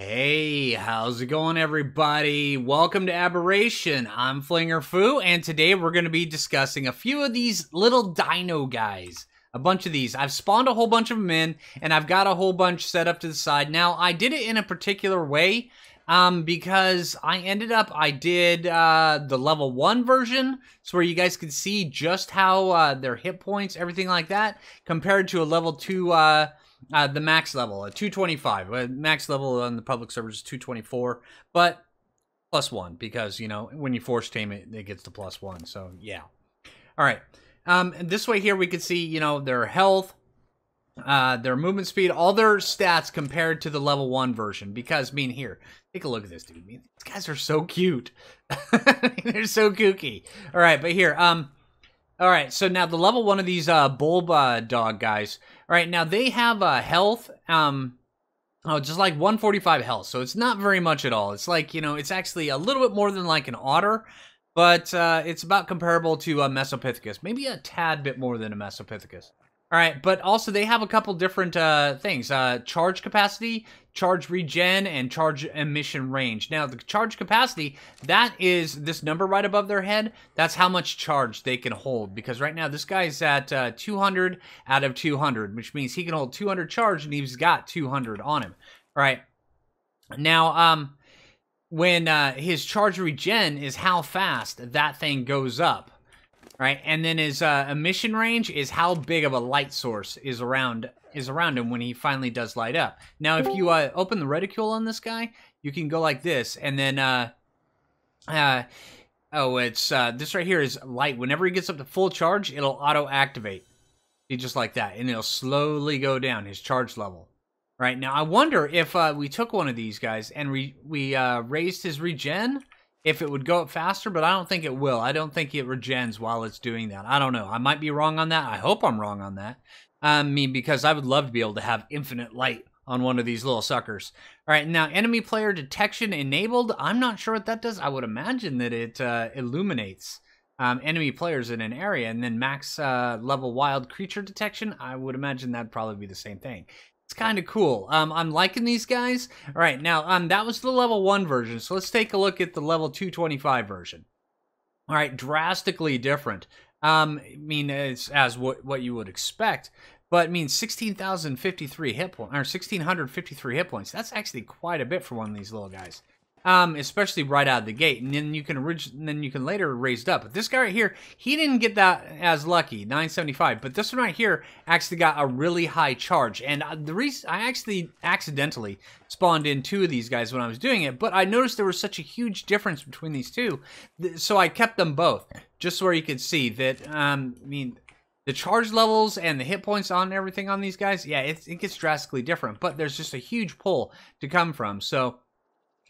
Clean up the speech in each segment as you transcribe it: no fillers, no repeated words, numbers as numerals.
Hey, how's it going, everybody? Welcome to Aberration. I'm Phlinger Phoo, and today we're going to be discussing a few of these little dino guys. A bunch of these. I've spawned a whole bunch of them in, and I've got a whole bunch set up to the side. Now, I did it in a particular way, because I did the level 1 version, so where you guys could see just how their hit points, everything like that, compared to a level 2, the max level, 225. Max level on the public servers is 224, but plus 1, because, you know, when you force tame it, it gets to plus 1, so yeah. All right. This way here we can see, you know, their health, their movement speed, all their stats compared to the level 1 version. Because, I mean, here, take a look at this, dude. I mean, these guys are so cute. They're so kooky. All right, but here, all right, so now the level 1 of these Bulba Dog guys. All right, now they have health, just like 145 health, so it's not very much at all. It's like, you know, it's actually a little bit more than like an otter, but it's about comparable to a Mesopithecus, maybe a tad bit more than a Mesopithecus. All right, but also they have a couple different things. Charge capacity, charge regen, and charge emission range. Now, the charge capacity, that is this number right above their head. That's how much charge they can hold. Because right now, this guy's at 200 out of 200, which means he can hold 200 charge, and he's got 200 on him. All right. Now, when his charge regen is how fast that thing goes up. Right, and then his emission range is how big of a light source is around him when he finally does light up. Now, if you open the reticule on this guy, you can go like this, and then this right here is light. Whenever he gets up to full charge, it'll auto activate, just like that, and it'll slowly go down his charge level. Right now, I wonder if we took one of these guys and we raised his regen, if it would go up faster, but I don't think it will. I don't think it regens while it's doing that. I don't know. I might be wrong on that. I hope I'm wrong on that. I mean, because I would love to be able to have infinite light on one of these little suckers. All right, now enemy player detection enabled. I'm not sure what that does. I would imagine that it illuminates enemy players in an area, and then max level wild creature detection. I would imagine that'd probably be the same thing. It's kind of cool. I'm liking these guys. All right, now that was the level 1 version, so let's take a look at the level 225 version. All right, drastically different. I mean, it's as what you would expect, but it means 16,053 hit points, or 1,653 hit points. That's actually quite a bit for one of these little guys. Especially right out of the gate, and then you can later raise it up. But this guy right here, he didn't get that as lucky, 975. But this one right here actually got a really high charge, and the reason I actually accidentally spawned in 2 of these guys when I was doing it, but I noticed there was such a huge difference between these 2, so I kept them both just so where you could see that. I mean, the charge levels and the hit points on everything on these guys, yeah, it gets drastically different, but there's just a huge pull to come from. So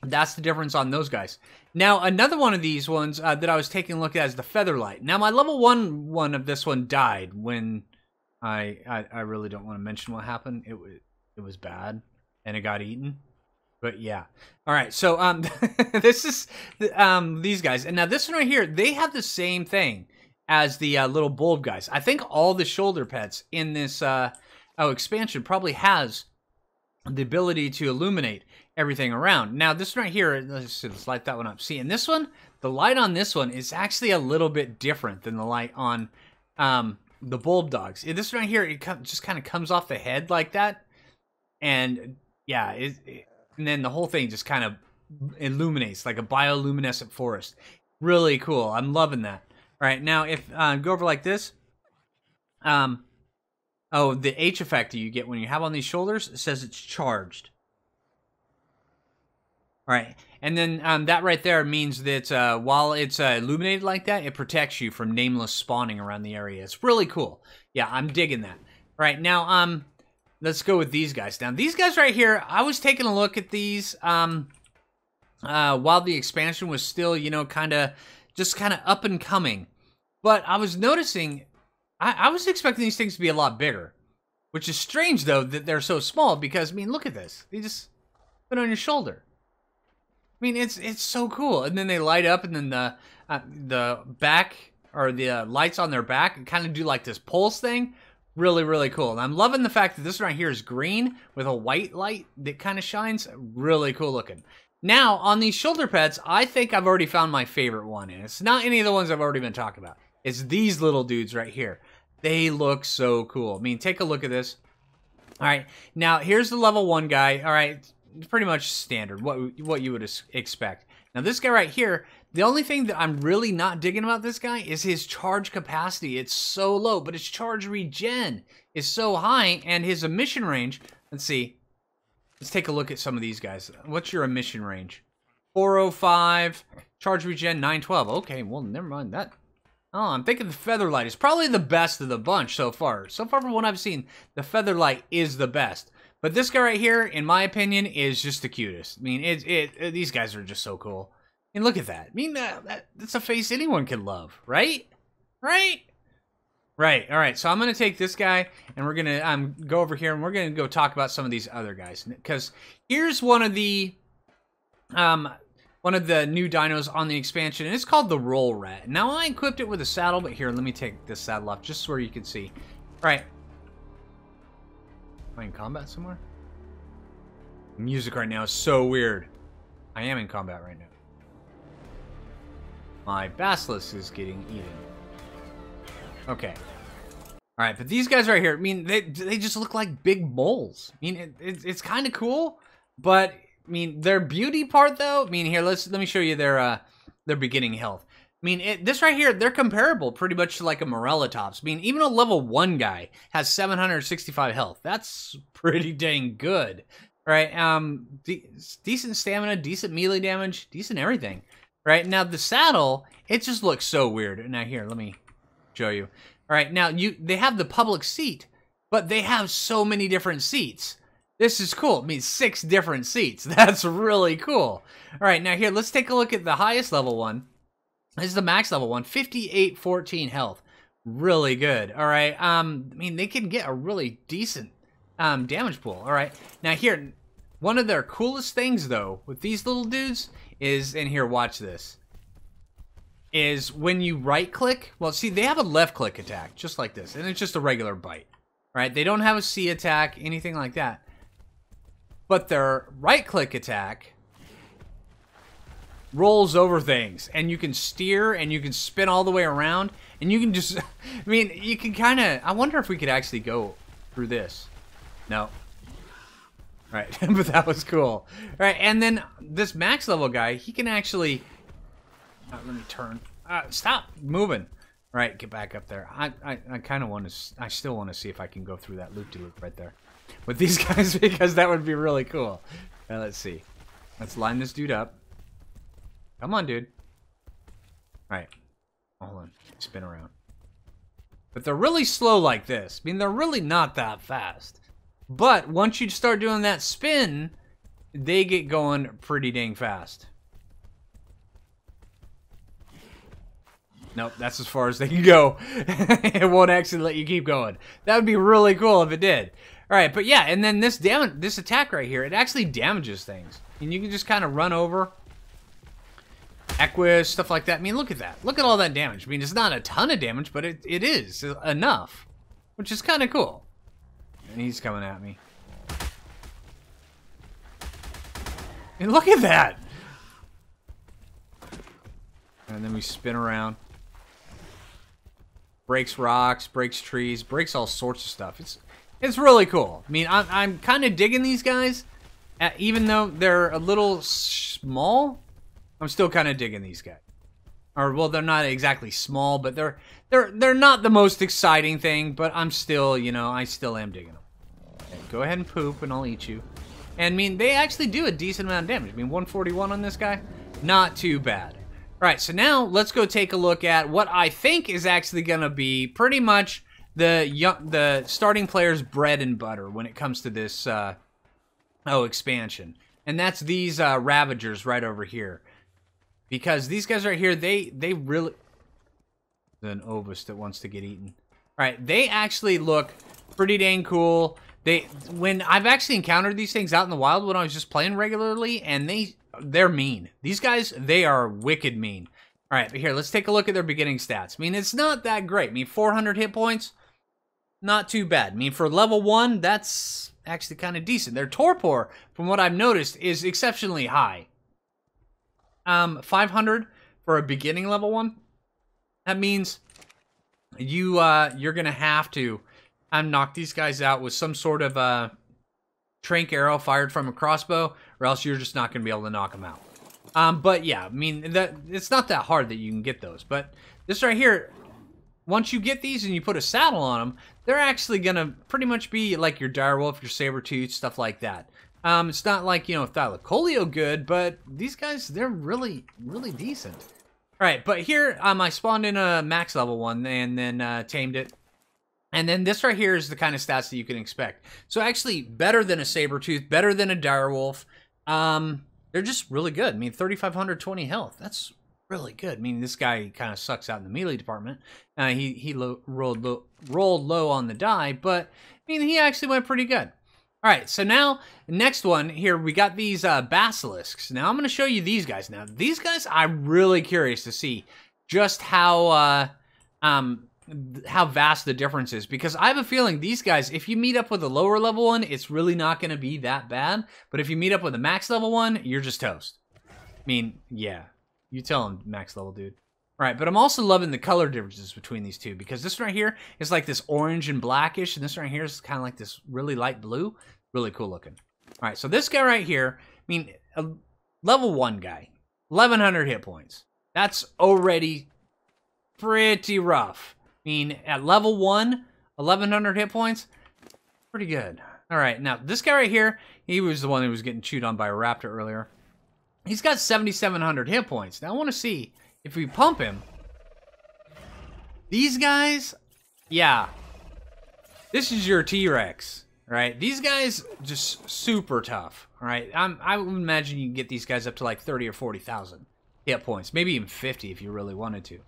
that's the difference on those guys. Now, another one of these ones that I was taking a look at is the Featherlight. Now, my level 1 of this one died when I really don't want to mention what happened. It was bad, and it got eaten. But yeah. All right, so this is these guys. And now this one right here, they have the same thing as the little bulb guys. I think all the shoulder pets in this expansion probably has the ability to illuminate everything around. Now, this one right here, let's light that one up. See, in this one, the light on this one is actually a little bit different than the light on the Bulba Dogs. This one right here, it just kind of comes off the head like that. And yeah, and then the whole thing just kind of illuminates like a bioluminescent forest. Really cool. I'm loving that. All right, now if go over like this, oh, the H effect that you get when you have on these shoulders, it says it's charged. All right, and then that right there means that while it's illuminated like that, it protects you from nameless spawning around the area. It's really cool. Yeah, I'm digging that. All right, now let's go with these guys. Now, these guys right here, I was taking a look at these while the expansion was still, you know, kind of up and coming. But I was noticing, I was expecting these things to be a lot bigger, which is strange, though, that they're so small because, I mean, look at this. They just put it on your shoulder. I mean, it's so cool. And then they light up, and then the back, or the lights on their back kind of do like this pulse thing. Really, really cool. And I'm loving the fact that this one right here is green with a white light that kind of shines. Really cool looking. Now, on these shoulder pads, I think I've already found my favorite one. And it's not any of the ones I've already been talking about. It's these little dudes right here. They look so cool. I mean, take a look at this. All right. Now, here's the level 1 guy. All right. It's pretty much standard, what you would expect. Now, this guy right here, the only thing that I'm really not digging about this guy is his charge capacity. It's so low, but his charge regen is so high, and his emission range, let's see. Let's take a look at some of these guys. What's your emission range? 405, charge regen 912. Okay, well, never mind that. Oh, I'm thinking the Featherlight is probably the best of the bunch so far. So far from what I've seen, the Featherlight is the best. But this guy right here, in my opinion, is just the cutest. I mean, these guys are just so cool. And look at that. I mean, that's a face anyone can love, right? Right? Right. All right. So I'm going to take this guy, and we're going to go over here, and we're going to go talk about some of these other guys. Because here's one of the new dinos on the expansion, and it's called the Roll Rat. Now, I equipped it with a saddle, but here, let me take this saddle off just so you can see. All right. Am I in combat somewhere? The music right now is so weird. I am in combat right now. My Basileus is getting eaten. Okay. Alright, but these guys right here, I mean, they just look like big moles. I mean, it's kind of cool, but, I mean, their beauty part, though, I mean, here, let me show you their beginning health. I mean, this right here, they're comparable pretty much to like a Morellatops. I mean, even a level 1 guy has 765 health. That's pretty dang good. Right? Decent stamina, decent melee damage, decent everything. Right? Now, the saddle, it just looks so weird. Now, here, let me show you. All right, now, they have the public seat, but they have so many different seats. This is cool. I mean, 6 different seats. That's really cool. All right, now, here, let's take a look at the highest level one. This is the max level one, 5814 health. Really good. All right. I mean, they can get a really decent damage pool. All right. Now here, one of their coolest things though with these little dudes is, and here, watch this, is when you right click. Well, see, they have a left click attack just like this, and it's just a regular bite. Right? They don't have a C attack, anything like that. But their right click attack rolls over things, and you can steer, and you can spin all the way around, and you can just, I mean, you can kind of, I wonder if we could actually go through this. No. Right, but that was cool. Right, and then this max level guy, he can actually, let me turn, stop moving. Right, get back up there. I kind of want to, I still want to see if I can go through that loop-de-loop right there with these guys, because that would be really cool. Now, let's see. Let's line this dude up. Come on, dude. Alright. Hold on. Spin around. But they're really slow like this. I mean, they're really not that fast. But once you start doing that spin, they get going pretty dang fast. Nope, that's as far as they can go. It won't actually let you keep going. That would be really cool if it did. Alright, but yeah, and then this attack right here, it actually damages things. And you can just kind of run over. Equus, stuff like that. I mean, look at that. Look at all that damage. I mean, it's not a ton of damage, but it is enough. Which is kind of cool. And he's coming at me. And look at that! And then we spin around. Breaks rocks, breaks trees, breaks all sorts of stuff. It's really cool. I mean, I'm kind of digging these guys. Even though they're a little small, I'm still kind of digging these guys. Or, well, they're not exactly small, but they're not the most exciting thing, but I'm still, you know, I still am digging them. Okay, go ahead and poop, and I'll eat you. And, I mean, they actually do a decent amount of damage. I mean, 141 on this guy, not too bad. All right, so now let's go take a look at what I think is actually going to be pretty much the starting player's bread and butter when it comes to this expansion. And that's these Ravagers right over here. Because these guys right here, they really... There's an Ovis that wants to get eaten. Alright, they actually look pretty dang cool. When I've actually encountered these things out in the wild when I was just playing regularly, and they're mean. These guys, they are wicked mean. Alright, but here, let's take a look at their beginning stats. I mean, it's not that great. I mean, 400 hit points. not too bad. I mean, for level 1, that's actually kind of decent. Their torpor, from what I've noticed, is exceptionally high. 500 for a beginning level 1. That means you're gonna have to knock these guys out with some sort of trank arrow fired from a crossbow, or else you're just not gonna be able to knock them out. But yeah, I mean, it's not that hard that you can get those. But this right here, once you get these and you put a saddle on them, they're actually gonna pretty much be like your direwolf, your saber-tooth, stuff like that. It's not like, you know, Thylacoleo good, but these guys, they're really, really decent. All right, but here I spawned in a max level 1 and then tamed it. And then this right here is the kind of stats that you can expect. So actually better than a saber-tooth, better than a direwolf. They're just really good. I mean, 3,520 health. That's really good. I mean, this guy kind of sucks out in the melee department. He rolled low on the die, but I mean, he actually went pretty good. All right, so now, next one here, we got these Basilisks. Now, I'm going to show you these guys. Now, these guys, I'm really curious to see just how vast the difference is. Because I have a feeling these guys, if you meet up with a lower level one, it's really not going to be that bad. But if you meet up with a max level one, you're just toast. I mean, yeah, you tell him, max level dude. All right, but I'm also loving the color differences between these two, because this right here is like this orange and blackish, and this right here is kind of like this really light blue. Really cool looking. All right, so this guy right here, I mean, a level 1 guy, 1,100 hit points. That's already pretty rough. I mean, at level 1, 1,100 hit points, pretty good. All right, now this guy right here, he was the one who was getting chewed on by a raptor earlier. He's got 7,700 hit points. Now I want to see if we pump him. These guys, yeah, this is your T-Rex, right? These guys just super tough, all right? I would imagine you can get these guys up to like 30 or 40,000 hit points, maybe even 50 if you really wanted to.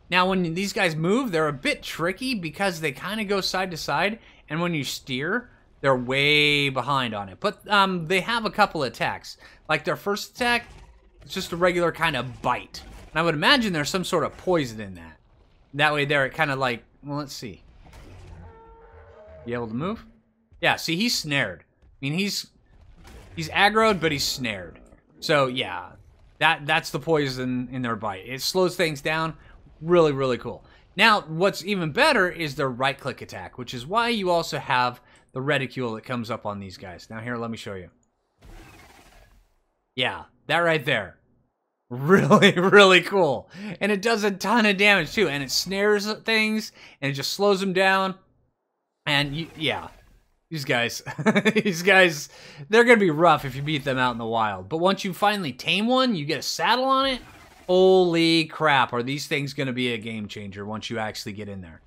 Now, when these guys move, they're a bit tricky because they kind of go side to side, and when you steer, they're way behind on it. But they have a couple attacks. Like their first attack, it's just a regular kind of bite. And I would imagine there's some sort of poison in that. That way they're kind of like, well, let's see. You able to move? Yeah, see, he's snared. I mean, he's aggroed, but he's snared. So, yeah, that's the poison in their bite. It slows things down. Really, really cool. Now, what's even better is their right-click attack, which is why you also have the reticule that comes up on these guys. Now, here, let me show you. Yeah, that right there. Really, really cool. And it does a ton of damage, too. And it snares things, and it just slows them down. And, yeah, these guys, they're going to be rough if you beat them out in the wild. But once you finally tame one, you get a saddle on it, holy crap, are these things going to be a game changer once you actually get in there.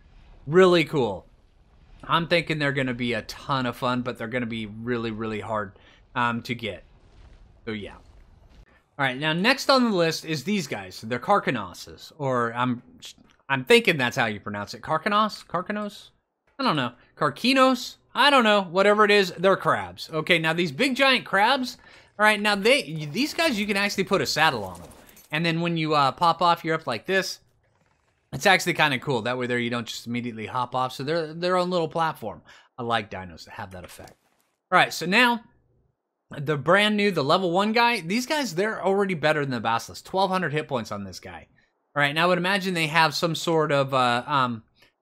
Really cool. I'm thinking they're going to be a ton of fun, but they're going to be really, really hard to get. So, yeah. All right, now next on the list is these guys. They're Carcanosses, or I'm thinking that's how you pronounce it. Carcanos? I don't know. Carquinos? I don't know. Whatever it is, they're crabs. Okay, now these big giant crabs, all right, now these guys, you can actually put a saddle on them. And then when you pop off, you're up like this. It's actually kind of cool. That way there you don't just immediately hop off. So they're their own little platform. I like dinos that have that effect. All right, so now the brand new, the level 1 guy, these guys, they're already better than the Basilisks. 1,200 hit points on this guy. All right, now I would imagine they have some sort of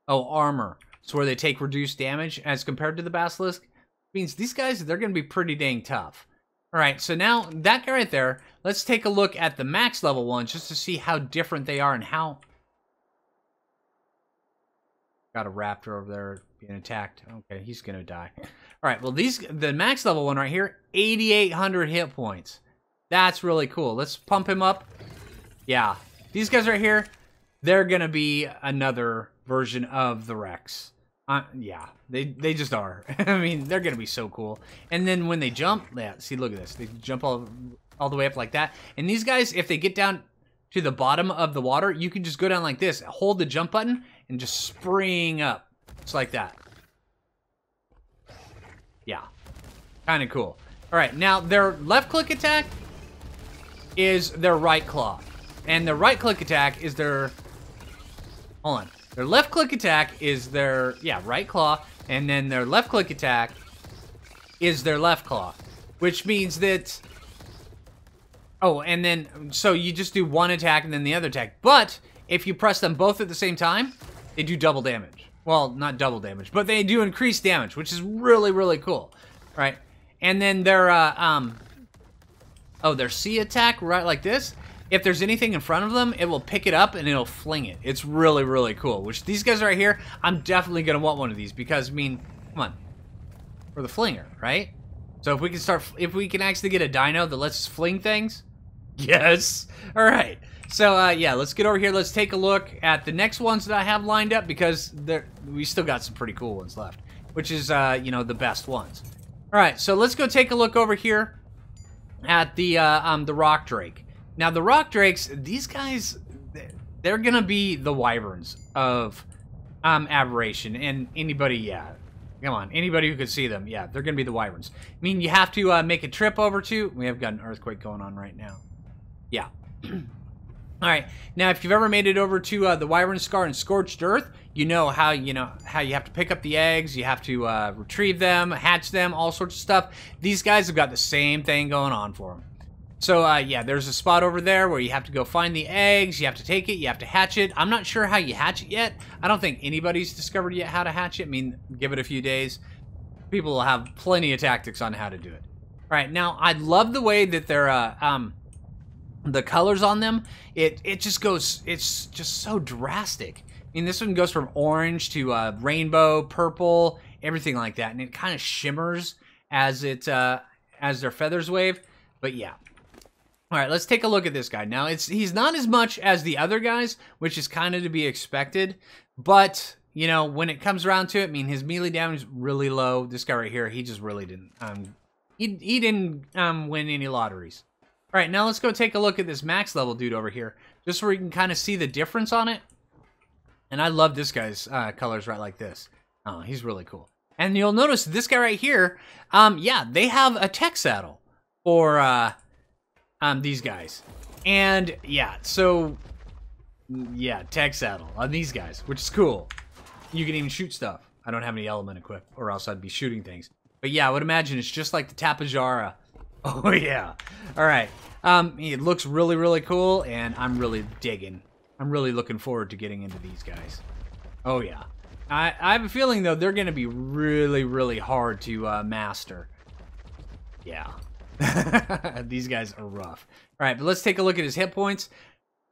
armor. So where they take reduced damage as compared to the Basilisk. Means these guys, they're going to be pretty dang tough. All right, so now that guy right there, let's take a look at the max level ones just to see how different they are and how... Got a raptor over there being attacked. Okay, he's going to die. All right, well, the max level one right here, 8,800 hit points. That's really cool. Let's pump him up. Yeah, these guys right here, they're going to be another version of the Rex. Yeah, they just are. I mean, they're going to be so cool. And then when they jump, yeah, see, look at this. They jump all the way up like that. And these guys, if they get down to the bottom of the water, you can just go down like this, hold the jump button, and just spring up. Just like that. Yeah, kind of cool. All right, now their left-click attack is their right claw. And their right-click attack is their... Hold on. Their left-click attack is their, right claw, And then their left-click attack is their left claw, which means that... Oh, and then... So you just do one attack and then the other attack. But if you press them both at the same time, they do double damage. Well, not double damage, but they do increased damage, which is really, really cool. Right? And then their, their C attack, right like this. If there's anything in front of them, it will pick it up and it'll fling it. It's really, really cool. Which these guys right here, I'm definitely going to want one of these because, I mean, come on. For the Phlinger, right? So if we can actually get a dino that lets us fling things. Yes. All right. So, yeah, let's get over here. Let's take a look at the next ones that I have lined up because we still got some pretty cool ones left. Which is, you know, the best ones. All right. So let's go take a look over here at the Rock Drake. Now, the Rock Drakes, these guys, they're going to be the wyverns of Aberration. And anybody, yeah, come on, anybody who could see them, yeah, they're going to be the wyverns. I mean, you have to make a trip over to, we have got an earthquake going on right now. Yeah. All right, now, if you've ever made it over to the Wyvern Scar and Scorched Earth, you know how you have to pick up the eggs, you have to retrieve them, hatch them, all sorts of stuff. These guys have got the same thing going on for them. So, yeah, there's a spot over there where you have to go find the eggs, you have to take it, you have to hatch it. I'm not sure how you hatch it yet. I don't think anybody's discovered yet how to hatch it. I mean, give it a few days. People will have plenty of tactics on how to do it. All right, now, I love the way that they're, the colors on them. It just goes, it's just so drastic. I mean, this one goes from orange to rainbow, purple, everything like that. And it kind of shimmers as as their feathers wave. But, yeah. All right, let's take a look at this guy. Now, he's not as much as the other guys, which is kind of to be expected. But, you know, when it comes around to it, I mean, his melee damage is really low. This guy right here, he just really didn't, he didn't win any lotteries. All right, now let's go take a look at this max level dude over here, just so we can kind of see the difference on it. And I love this guy's colors right like this. Oh, he's really cool. And you'll notice this guy right here, yeah, they have a tech saddle for, these guys. And yeah, so yeah, tech saddle on these guys, which is cool. You can even shoot stuff. I don't have any element equipped, or else I'd be shooting things. But yeah, I would imagine it's just like the Tapajara. Oh yeah. All right. It looks really, really cool, and I'm really digging. I'm really looking forward to getting into these guys. Oh yeah. I have a feeling though they're gonna be really, really hard to master. Yeah. These guys are rough. All right, but let's take a look at his hit points.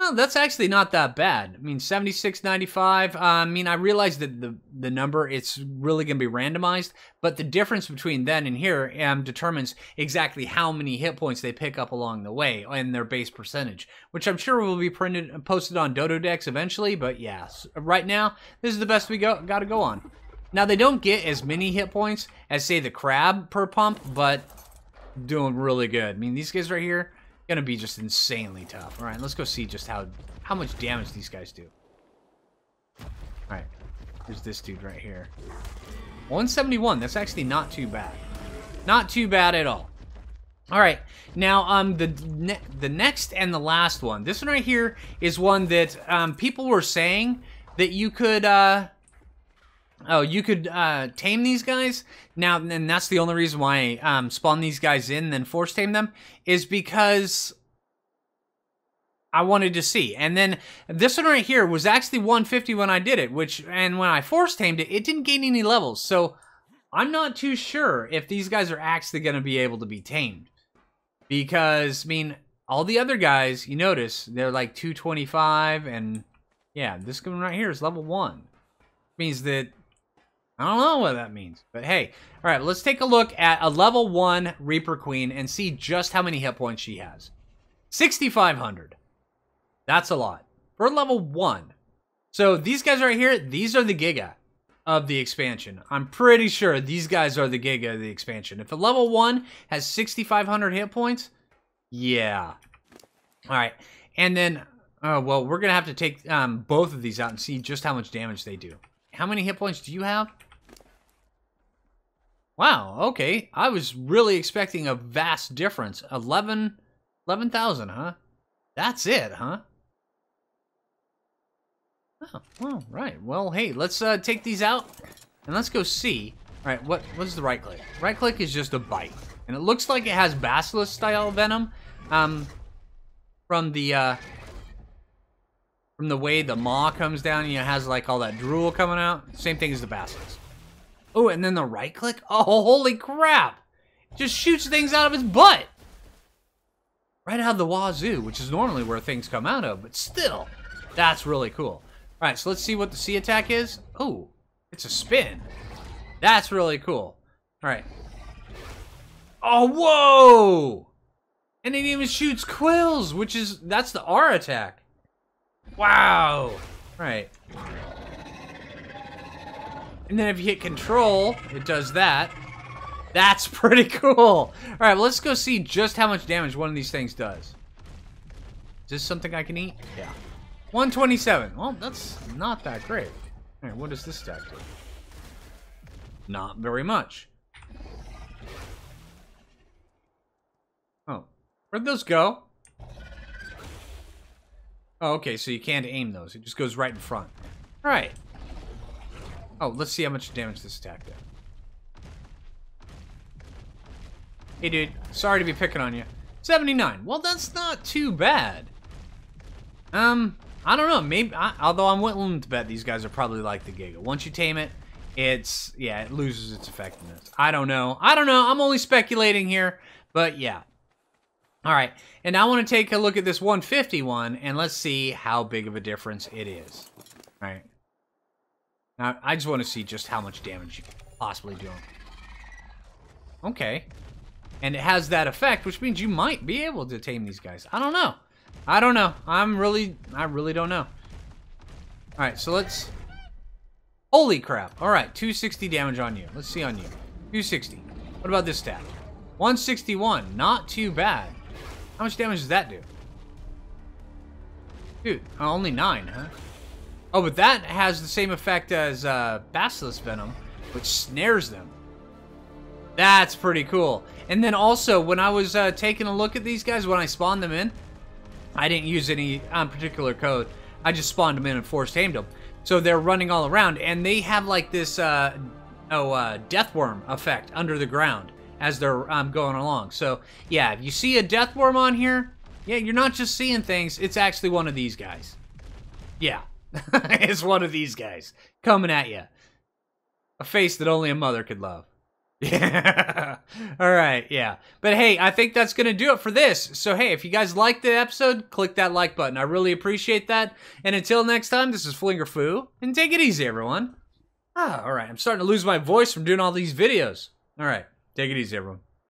Well, that's actually not that bad. I mean, 76, 95. I mean, I realize that the number, it's really going to be randomized, but the difference between then and here determines exactly how many hit points they pick up along the way and their base percentage, which I'm sure will be printed and posted on Dodo Decks eventually, but yeah, right now, this is the best we got to go on. Now, they don't get as many hit points as, say, the crab per pump, but doing really good. I mean, these guys right here, gonna be just insanely tough. All right, let's go see just how much damage these guys do. All right, here's this dude right here. 171. That's actually not too bad. Not too bad at all. All right, now the next and the last one. This one right here is one that people were saying that you could. Oh, you could tame these guys. Now, and that's the only reason why I spawn these guys in and then force tame them, is because I wanted to see. And then this one right here was actually 150 when I did it, and when I force tamed it, it didn't gain any levels. So I'm not too sure if these guys are actually going to be able to be tamed. Because, I mean, all the other guys, you notice, they're like 225, and yeah, this one right here is level 1. Means that I don't know what that means, but hey. All right, let's take a look at a level 1 Reaper Queen and see just how many hit points she has. 6,500. That's a lot. For level 1. So these guys right here, these are the Giga of the expansion. I'm pretty sure these guys are the Giga of the expansion. If a level 1 has 6,500 hit points, yeah. All right, and then, oh, well, we're going to have to take both of these out and see just how much damage they do. How many hit points do you have? Wow, okay. I was really expecting a vast difference. 11,000, huh? That's it, huh? Oh, well, right. Well, hey, let's take these out. And let's go see. All right, what is the right click? Right click is just a bite. And it looks like it has Basilisks style venom. From the way the maw comes down, and it has like all that drool coming out. Same thing as the Basilisks. Oh, and then the right click. Oh, holy crap! Just shoots things out of his butt. Right out of the wazoo, which is normally where things come out of, but still, that's really cool. All right, so let's see what the C attack is. Oh, it's a spin. That's really cool. All right. Oh, whoa! And it even shoots quills, that's the R attack. Wow. All right. And then if you hit control, it does that. That's pretty cool. All right, well, let's go see just how much damage one of these things does. Is this something I can eat? Yeah. 127. Well, that's not that great. All right, what does this stack do? Not very much. Oh, where'd those go? Oh, okay, so you can't aim those. It just goes right in front. All right. Oh, let's see how much damage this attack did. Hey, dude. Sorry to be picking on you. 79. Well, that's not too bad. I don't know. Maybe, although I'm willing to bet these guys are probably like the Giga. Once you tame it, it loses its effectiveness. I don't know. I'm only speculating here, but yeah. All right, and now I want to take a look at this 151, and let's see how big of a difference it is. All right. Now, I just want to see just how much damage you can possibly do. Okay. And it has that effect, which means you might be able to tame these guys. I don't know. I really don't know. All right, so let's... Holy crap. All right, 260 damage on you. Let's see on you. 260. What about this stat? 161. Not too bad. How much damage does that do? Dude, only 9, huh? Oh, but that has the same effect as Basilisks venom, which snares them. That's pretty cool. And then also, when I was taking a look at these guys, when I spawned them in, I didn't use any particular code. I just spawned them in and force tamed them. So they're running all around, and they have like this deathworm effect under the ground as they're going along. So yeah, if you see a deathworm on here, yeah, you're not just seeing things. It's actually one of these guys. Yeah, it's one of these guys coming at you. A face that only a mother could love. Yeah. All right, yeah. But hey, I think that's going to do it for this. So hey, if you guys liked the episode, click that like button. I really appreciate that. And until next time, this is Phlinger Phoo, and take it easy, everyone. All right, I'm starting to lose my voice from doing all these videos. All right, take it easy, everyone.